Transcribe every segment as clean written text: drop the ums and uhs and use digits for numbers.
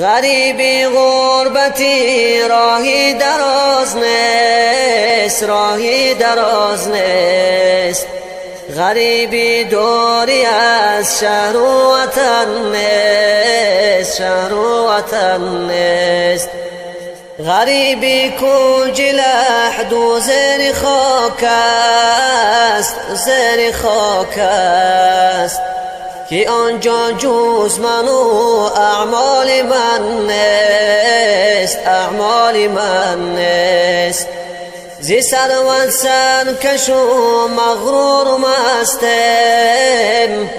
غریبی غربتی راهی دراز نیست، راهی دراز نیست. غریبی دوری از شهر و وطن نیست، شهر و وطن نیست. غریبی کو جلحد و زیر خاک است، زیر خاک است، که آنجا جز من و اعمال من نیست، اعمال من نیست. زی سروت سرکش و مغرور مستم،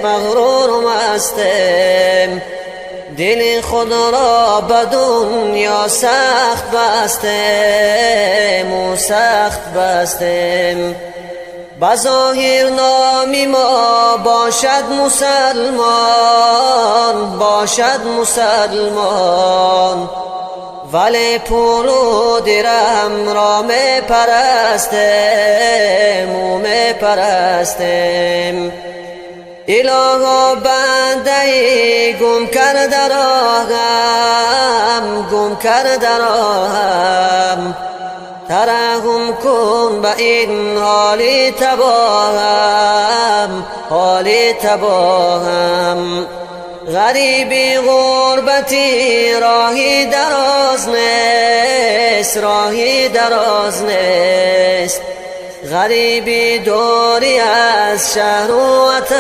مغرور مستم. دل خود را به دنیا سخت بستم و سخت بستم. بظاهر نامی ما باشد مسلمان، باشد مسلمان، ولی پول و درهم را می پرستم و می پرستم. الها بنده گم کرده راهم، گم کرده راهم. ترحم کن به این حال تباهم، حال تباهم. غریبی غربتی راهی دراز نیست، راهی دراز نیست. غریبی دوری از شهر و وطن